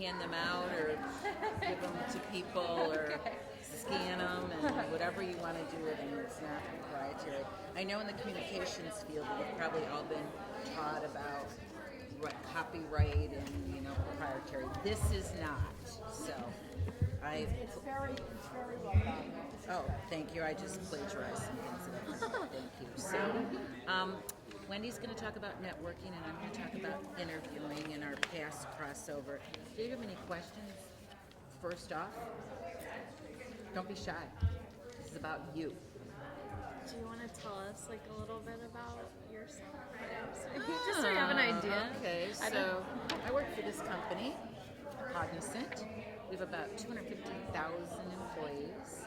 hand them out or give them to people or scan them and whatever you want to do with them. It's not proprietary. I know in the communications field we've probably all been taught about copyright and proprietary. This is not. So It's very well done. Oh, thank you. I just plagiarized some things that I've written. Thank you. So, Wendy's going to talk about networking, and I'm going to talk about interviewing and our past crossover. Do you have any questions? First off, don't be shy. This is about you. Do you want to tell us like a little bit about yourself? Just so we have an idea. Okay, so I work for this company, Cognizant. We have about 250,000 employees.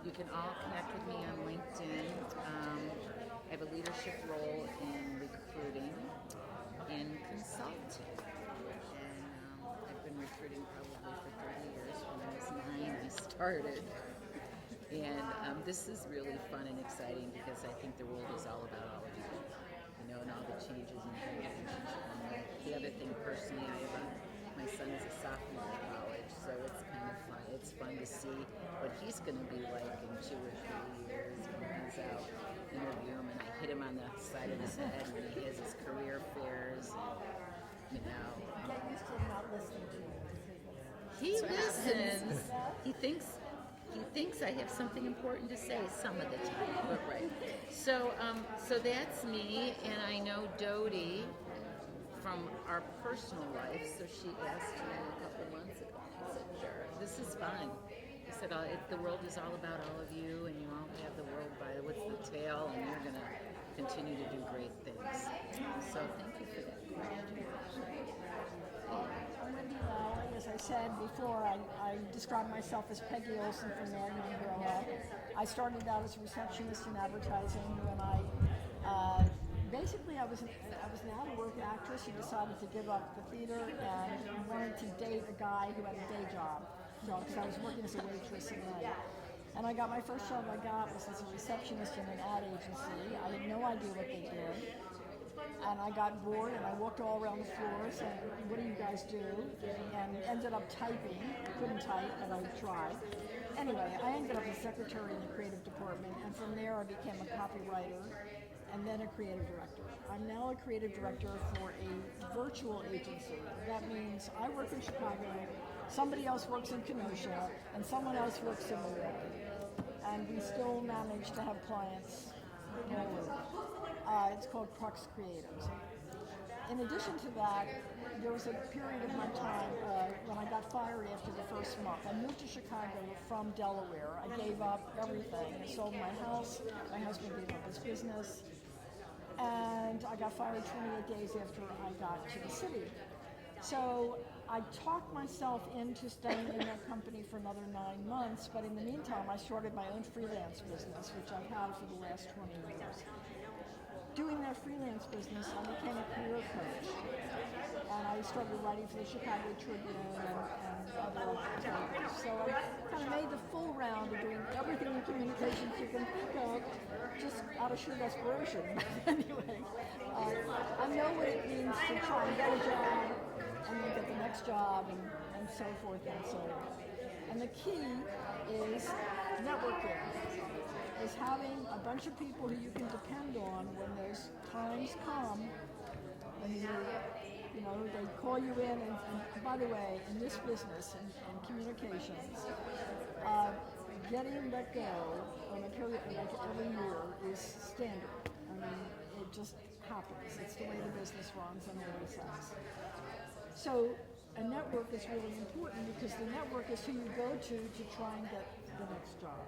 You can all connect with me on LinkedIn. I have a leadership role in recruiting and consulting. And I've been recruiting probably for 30 years. When I was 9, I started. And this is really fun and exciting because I think the world is all about all of you, and all the changes and things. And the other thing, personally, my son is a sophomore in college, so it's kind of fun. It's fun to see what he's going to be like in 2 or 3 years when he's out. Interview him, and I hit him on the side of his head when he has his career fairs. Get used to not listening to you. He listens. He thinks I have something important to say some of the time, but right. So that's me, and I know Dodie from our personal life. So she asked me a couple months ago. I said, "Sure, this is fun." I said, "The world is all about all of you, and you all have the world by the tail, and you're gonna continue to do great things." So thank you for that question. I'm Wendy Lally. As I said before, I describe myself as Peggy Olson from Married and Grow Up. I started out as a receptionist in advertising when basically I was an out-of-work actress who decided to give up the theater and wanted to date a guy who had a day job. Because I was working as a waitress at night. And I got my first job I got was as a receptionist in an ad agency. I had no idea what they did. And I got bored and I walked all around the floor saying, "What do you guys do?" And ended up typing. Couldn't type, but I tried. Anyway, I ended up as secretary in the creative department, and from there I became a copywriter and then a creative director. I'm now a creative director for a virtual agency. That means I work in Chicago, somebody else works in Kenosha, and someone else works in Milwaukee. And we still manage to have clients all over. It's called Crux Creatives. In addition to that, there was a period of my time when I got fired after the first month. I moved to Chicago from Delaware. I gave up everything. I sold my house. My husband gave up his business. And I got fired 28 days after I got to the city. So I talked myself into staying in that company for another 9 months, but in the meantime, I started my own freelance business, which I've had for the last 20 years. Doing that freelance business, I became a career coach, and I started writing for the Chicago Tribune and other papers. So I kind of made the full round of doing everything in communications you can think of, just out of sheer desperation. Anyway, I know what it means to try and get a job, and then get the next job, and so forth and so on. And the key is networking, is having a bunch of people who you can depend on when those times come, when they call you in, and by the way, in this business, in communications, getting let go on a period like every year is standard. I mean, it just happens. It's the way the business runs and always has. So a network is really important because the network is who you go to try and get the next job.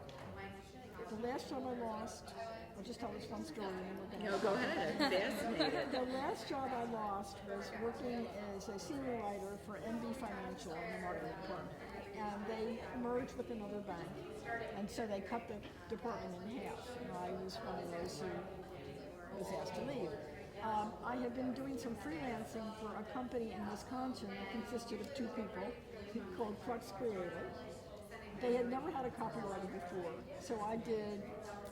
The last job I lost, I'll just tell this one story and then we're going to... No, go ahead. I'm fascinated. The last job I lost was working as a senior writer for MB Financial in the marketing department. And they merged with another bank, and so they cut the department in half. And I was one of those who was asked to leave. I had been doing some freelancing for a company in Wisconsin that consisted of 2 people called Crux Creative. They had never had a copywriter before, so I did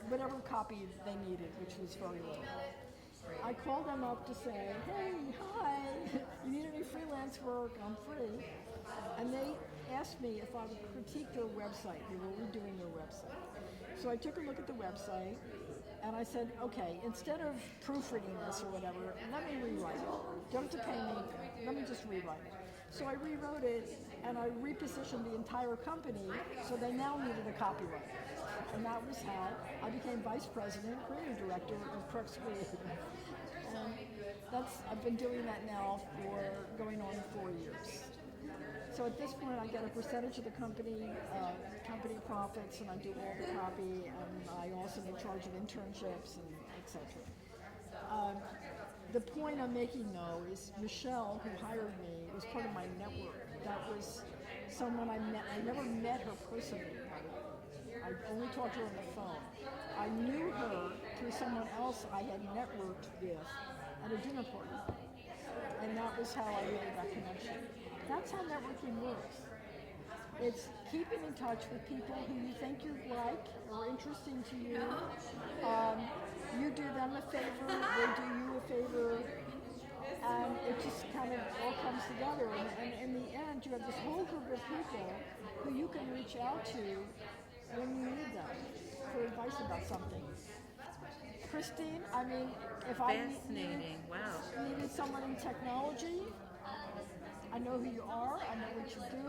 whatever copy they needed, which was very little. I called them up to say, hey, hi, you need any freelance work? I'm free. And they asked me if I would critique their website. They were redoing their website. So I took a look at the website and I said, okay, instead of proofreading this or whatever, let me rewrite it. Don't have to pay me, let me just rewrite it. So I rewrote it and I repositioned the entire company so they now needed a copywriter. And that was how I became vice president, creative director of Crux Creative. And I've been doing that now for going on 4 years. So at this point, I get a percentage of the company profits, and I do all the copy, and I also am in charge of internships and etc. The point I'm making, though, is Michelle, who hired me, was part of my network. That was someone I met. I never met her personally. I only talked to her on the phone. I knew her through someone else I had networked with at a dinner party, and that was how I made that connection. That's how networking works. It's keeping in touch with people who you think you like or interesting to you. You do them a favor, they do you a favor, and it just kind of all comes together. And in the end, you have this whole group of people who you can reach out to when you need them for advice about something. Christine, I mean, if Fascinating. Wow. needed someone in technology, I know who you are, I know what you do.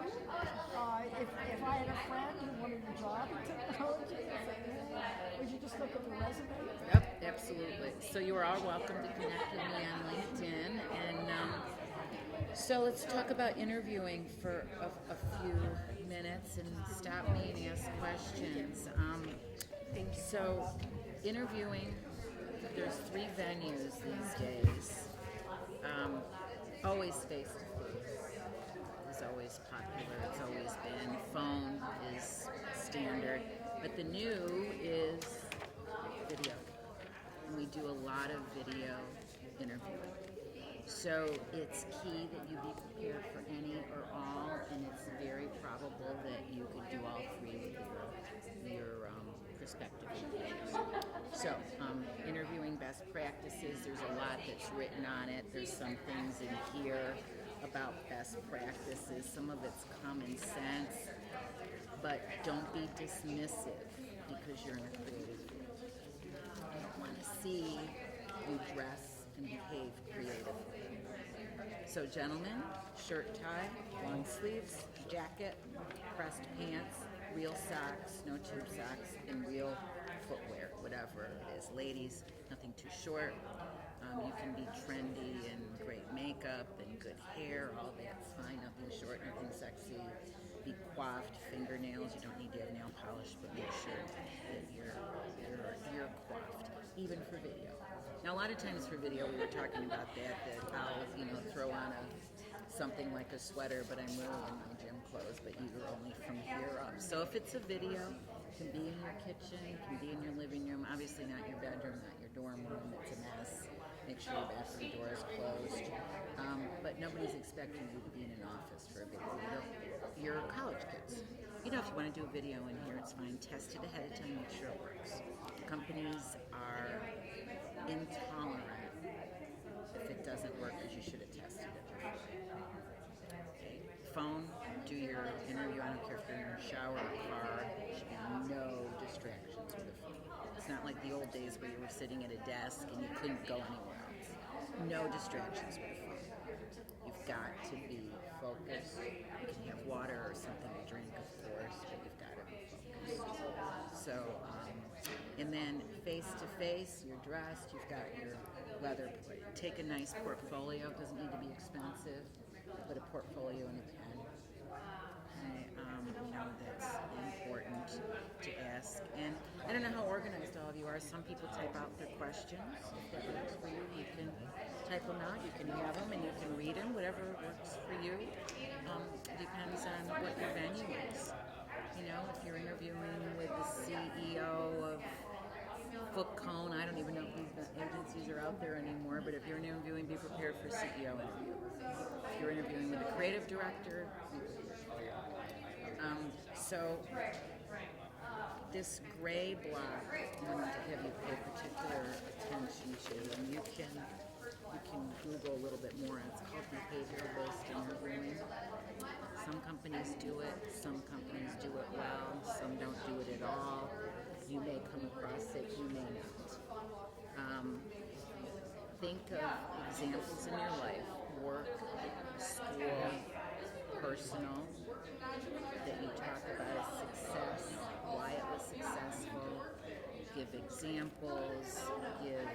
If I had a friend who wanted a job in technology, would you just look at the resume? Yep, absolutely. So you are all welcome to connect with me on LinkedIn. And so let's talk about interviewing for a few minutes and stop me and ask questions. So interviewing, there's 3 venues these days. Always face-to-face is always popular. It's always been. Phone is standard. But the new is video. And we do a lot of video interviewing. So it's key that you be prepared for any or all, and it's very probable that you could do all 3 with your prospective employees. So, interviewing best practices, there's a lot that's written on it. There's some things in here about best practices. Some of it's common sense, but don't be dismissive because you're in a creative field. I don't want to see you dress and behave creatively. So gentlemen, shirt tie, long sleeves, jacket, pressed pants, real socks, no tube socks, and real footwear, whatever it is. Ladies, nothing too short. You can be trendy and great makeup and good hair, all that's fine. Nothing short, nothing sexy. Be coiffed, fingernails. You don't need to have nail polish, but make sure that you're coiffed, even for video. Now, a lot of times for video, we were talking about that I'll, throw on something like a sweater, but I'm really in my gym clothes, but you're only from here up. So if it's a video, it can be in your kitchen, it can be in your living room, obviously not your bedroom, not your dorm room, it's a mess. Make sure your bathroom door is closed. But nobody's expecting you to be in an office for a video. You're college kids. If you want to do a video in here, it's fine. Test it ahead of time, make sure it works. Companies are intolerant if it doesn't work because you should have tested it. Okay. Phone, do your interview. I don't care if you're in your shower or car. There should be no distractions with a phone. It's not like the old days where you were sitting at a desk and you couldn't go anywhere else. No distractions with a phone. You've got to be focused. You can have water or something to drink, of course, but you've got to be focused. So, and then face to face, you're dressed, you've got your leather plate. Take a nice portfolio. It doesn't need to be expensive, but a portfolio and a pen. That's important to ask. And I don't know how organized all of you are. Some people type out their questions. If that works for you, you can type them out. You can have them and you can read them. Whatever works for you. Depends on what your venue is. If you're interviewing with the CEO of Foot Cone, I don't even know if these agencies are out there anymore, but if you're interviewing, be prepared for CEO interview. If you're interviewing with a creative director, be prepared. So this gray block I want to have you pay particular attention to, and you can Google a little bit more. It's called behavioral-based interviewing. Some companies do it, some companies do it well, some don't do it at all. You may come across it, you may not. Think of examples in your life, work, school, personal, that you talk about as success, why it was successful, give examples, give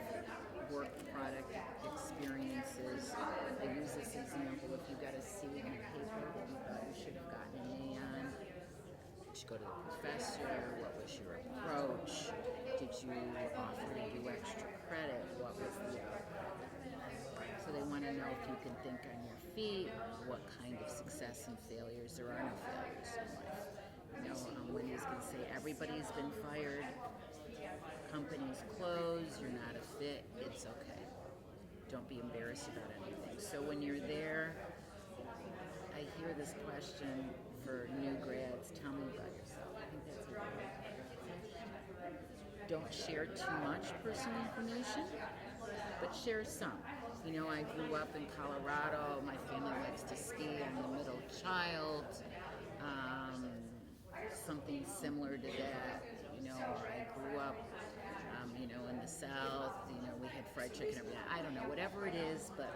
work product experiences. I use this example: if you got a C in a paper that you thought you should have gotten an A on, did you go to the professor? What was your approach? Did you offer to do extra credit? What was the outcome? So they want to know if you can think on your feet, what kind of success and failures. There are no failures in life. You know, Wendy's can say everybody's been fired, companies close, you're not a fit, it's okay. Don't be embarrassed about anything. So when you're there, I hear this question for new grads, tell me about yourself. I think that's a good one. Don't share too much personal information, but share some. You know, I grew up in Colorado. My family likes to ski. I'm the middle child. Something similar to that. You know, I grew up, you know, in the South. You know, we had fried chicken every day. I don't know, whatever it is, but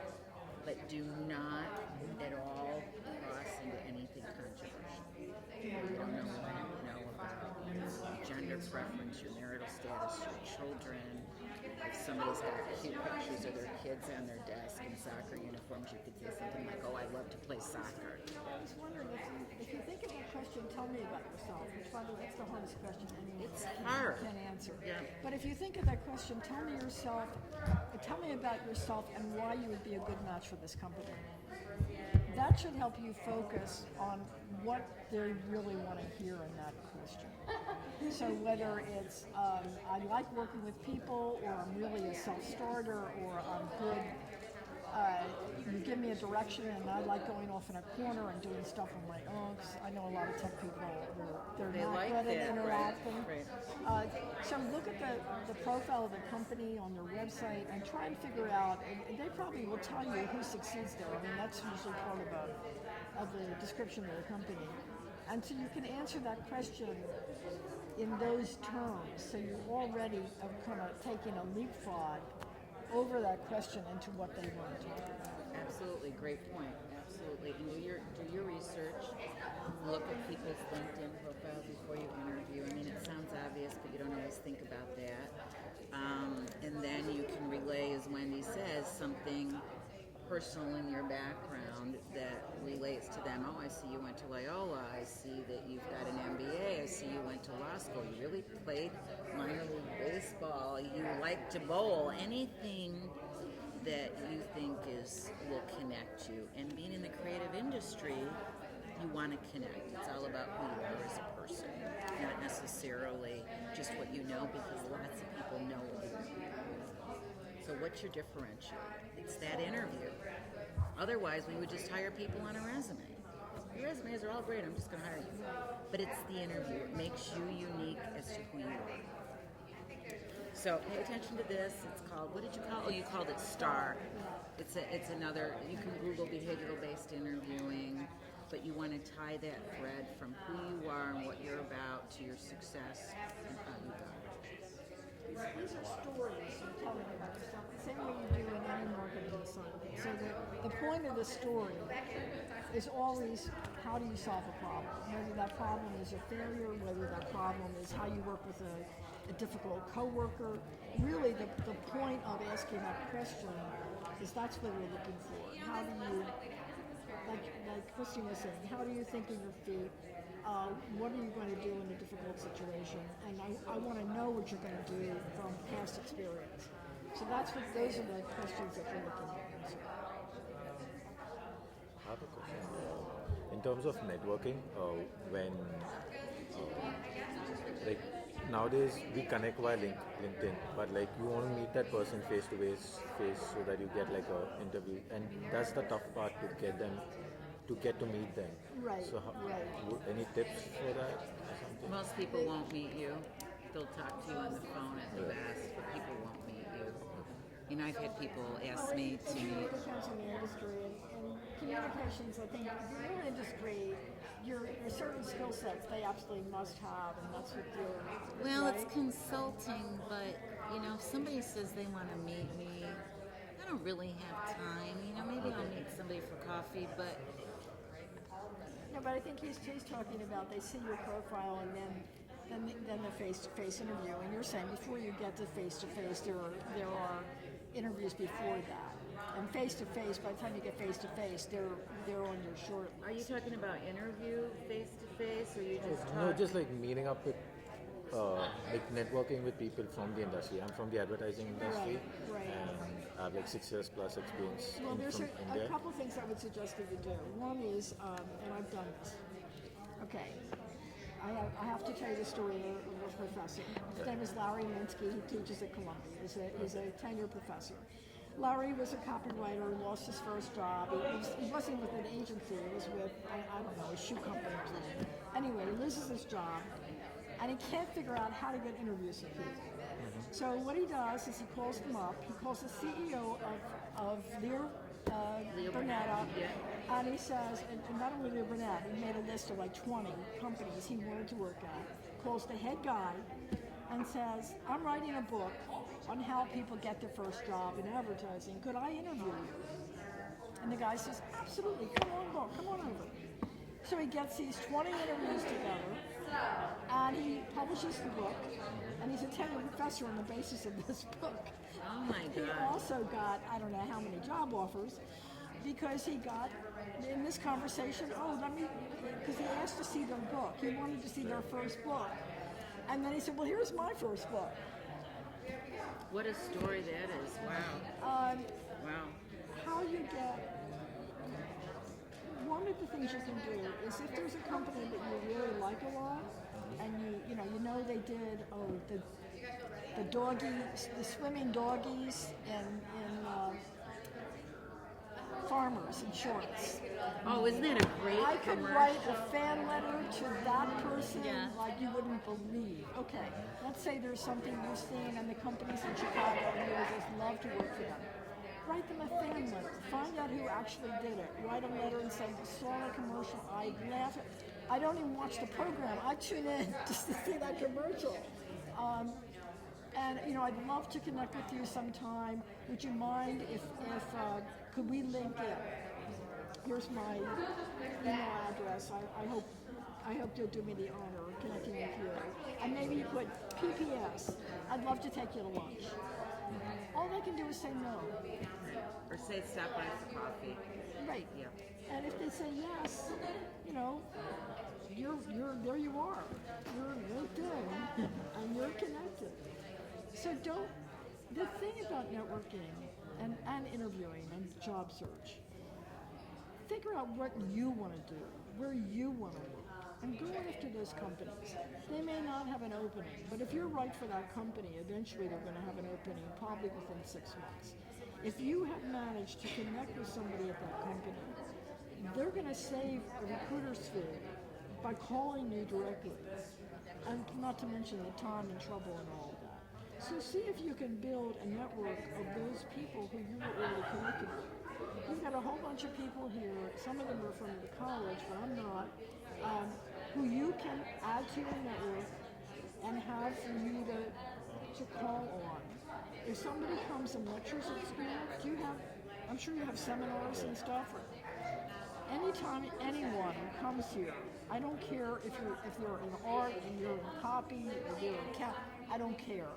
do not at all cross into anything controversial. You don't know what you know about your gender preference, your marital status, your children. If somebody's got cute pictures of their kids on their desk in soccer uniforms, you could say something like, "Oh, I love to play soccer." I was wondering if you think of that question, tell me about yourself, which by the way, that's the hardest question anyone It's hard. can answer. Yeah. But if you think of that question, tell me about yourself and why you would be a good match for this company. That should help you focus on what they really want to hear in that question. So whether it's I like working with people, or I'm really a self-starter, or I'm good, you give me a direction and I like going off in a corner and doing stuff on my own, 'cause I know a lot of tech people, they're They not like good that, at interacting. right. So look at the profile of the company on their website and try and figure out, and they probably will tell you who succeeds there. I mean, that's usually part of the description of the company. And so you can answer that question in those terms. So you already have kind of taken a leapfrog over that question into what they want to talk about. Absolutely, great point. Absolutely. And do your research. Look at people's LinkedIn profiles before you interview. I mean, it sounds obvious, but you don't always think about that. And then you can relay, as Wendy says, something personal in your background that relates to them. Oh, I see you went to Loyola. I see that you've got an MBA. I see you went to law school. You really played minor league baseball. You like to bowl. Anything that you think will connect you. And being in the creative industry, you want to connect. It's all about who you are as a person, not necessarily just what you know, because lots of people know what you know. So what's your differentiator? It's that interview. Otherwise, we would just hire people on a resume. Your resumes are all great, I'm just going to hire you. But it's the interview. It makes you unique as to who you are. So pay attention to this. It's called, what did you call it? Oh, you called it STAR. It's another, you can Google behavioral-based interviewing, but you want to tie that thread from who you are and what you're about to your success and how you got it. These are stories you're telling about yourself, the same way you do in any marketing assignment. So the point of the story is always, how do you solve a problem? Whether that problem is a failure, whether that problem is how you work with a difficult coworker. Really, the point of asking that question is that's what we're looking for. How do you, like Christine was saying, how do you think of your feet? What are you going to do in a difficult situation? And I want to know what you're going to do from past experience. So those are the questions that you're looking at. I have a question. In terms of networking, when like nowadays we connect via LinkedIn, but like you want to meet that person face to face so that you get like a interview, and that's the tough part to get to meet them. Right. So right. Any tips for that or something? Most people won't meet you. They'll talk to you on the phone at the best, but people won't meet you. You know, I've had people ask me to It meet. depends on the industry and communications. I think the real industry, your certain skill sets they absolutely must have, and that's what you're. Well, right? it's consulting, but you know, if somebody says they want to meet me, I don't really have time. You know, maybe I'll meet somebody for coffee, but No, but I think he's talking about they see your profile and then the face-to-face interview, and you're saying before you get to face-to-face, there are interviews before that, and face-to-face. By the time you get face-to-face, they're on your short list. are you talking about interview face to face, or you just No, talk? just like meeting up with, like networking with people from the industry. I'm from the advertising industry, Right. and I have like 6 years plus experience Well, there's from a India. couple things I would suggest that you do. One is, and I've done this. Okay, I have to tell you the story of a professor. His name is Larry Minsky. He teaches at Columbia. He's a tenured professor. Larry was a copywriter, lost his first job. He wasn't with an agency. He was with, I don't know, a shoe company or something. Anyway, he loses his job, and he can't figure out how to get interviews with people. So what he does is he calls them up. He calls the CEO of Leo Burnett up, and he says, and not only Leo Burnett, he made a list of like 20 companies he wanted to work at. Calls the head guy and says, I'm writing a book on how people get their first job in advertising. Could I interview you? And the guy says, absolutely, come on over. So he gets these 20 interviews together, and he publishes the book, and he's a tenured professor on the basis of this book. Oh my He God. also got, I don't know how many job offers, because he got, in this conversation, because he asked to see their book. He wanted to see their first book. And then he said, well, here's my first book. What a story that is! Wow. Wow. How you get, one of the things you can do is if there's a company that you really like a lot, and you know they did the doggies, the swimming doggies in Farmers Insurance. Oh, isn't that a great I could commercial? write a fan letter to that person Yeah. like you wouldn't believe. Okay, let's say there's something you're seeing and the company's in Chicago and you would just love to work for them. Write them a fan letter. Find out who actually did it. Write a letter and say, saw the commercial, I laugh at. I don't even watch the program. I tune in just to see that commercial. And I'd love to connect with you sometime. Would you mind if could we link in? Here's my email address. I hope you'll do me the honor of connecting with you. And maybe you put PPS. I'd love to take you to lunch. All they can do is say no. Or say stop by for coffee. Right. Yeah. And if they say yes, you're there you are. You're LinkedIn and you're connected. So the thing about networking and interviewing and job search, figure out what you want to do, where you want to work, and go after those companies. They may not have an opening, but if you're right for that company, eventually they're going to have an opening, probably within 6 months. If you have managed to connect with somebody at that company, they're going to save a recruiter's fee by calling you directly, and not to mention the time and trouble and all of that. So see if you can build a network of those people who you were already connected with. You've got a whole bunch of people here, some of them are from the college, but I'm not, who you can add to your network and have for you to call on. If somebody comes and lectures at school, I'm sure you have seminars and stuff. Anytime anyone comes here, I don't care if you're in art and you're in copy or you're in I don't care.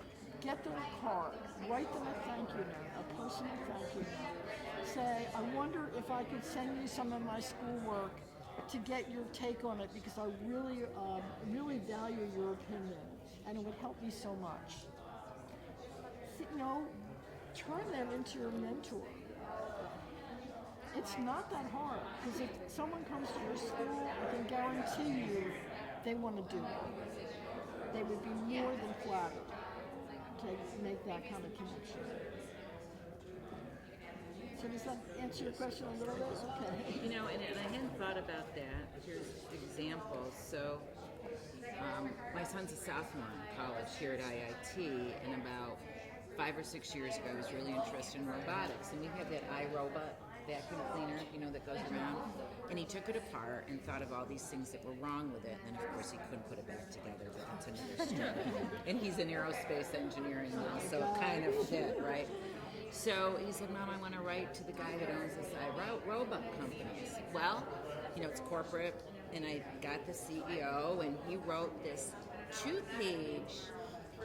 Get them a card, write them a thank you note, a personal thank you note. Say, I wonder if I could send you some of my schoolwork to get your take on it because I really value your opinion and it would help me so much. Turn them into your mentor. It's not that hard because if someone comes to your school, I can guarantee you they want to do it. They would be more than flattered to make that kind of connection. So does that answer your question a little bit? Okay. And I hadn't thought about that. Here's examples. So My son's a sophomore in college here at IIT, and about 5 or 6 years ago, I was really interested in robotics, and we have that iRobot vacuum cleaner, that goes around. And he took it apart and thought of all these things that were wrong with it, and then of course he couldn't put it back together, but that's another story. And he's in aerospace engineering now, so it kind of fit, right? So he said, Mom, I want to write to the guy that owns this iRobot company. I said, well, it's corporate, and I got the CEO, and he wrote this 2-page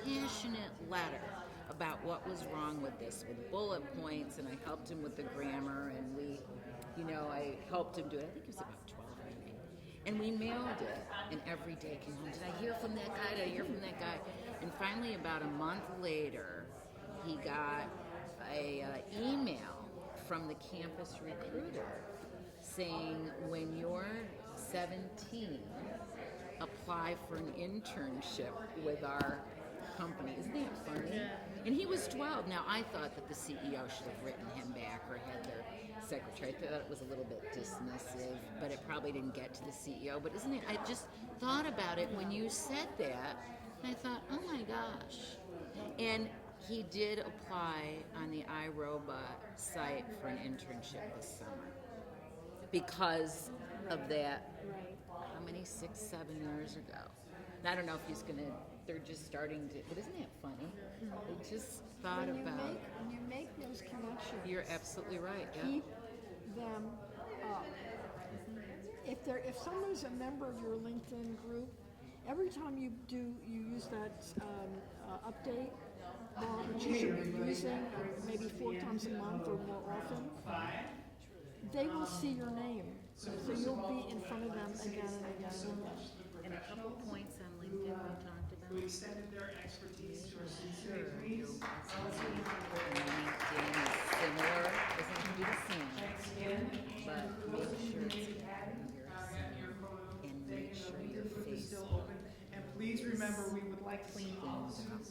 passionate letter about what was wrong with this, with bullet points, and I helped him with the grammar, and I helped him do it. I think it was about 12 maybe. And we mailed it, and every day came home, did I hear from that guy? Did I hear from that guy? And finally, about a month later, he got a email from the campus recruiter saying, when you're 17, apply for an internship with our company. Isn't that funny? Yeah. And he was 12. Now, I thought that the CEO should have written him back or had their secretary. I thought it was a little bit dismissive, but it probably didn't get to the CEO. But isn't it? I just thought about it when you said that, and I thought, oh my gosh. And he did apply on the iRobot site for an internship this summer because of that. How many? 6, 7 years ago. And I don't know if he's gonna. They're just starting to. But isn't that funny? I just thought When about. you make those connections, You're absolutely right. Yeah. keep them up. If someone's a member of your LinkedIn group, every time you use that update bar, which you should be using maybe 4 times a month or more often, they will see your name. So you'll be in front of them again and again and again. And a couple points on LinkedIn we talked about. Who extended their expertise to our Sure, community. your LinkedIn is similar. Doesn't have to be the same, but make sure it's and make sure your face Still open. And please remember, we would like to see all cleaned up.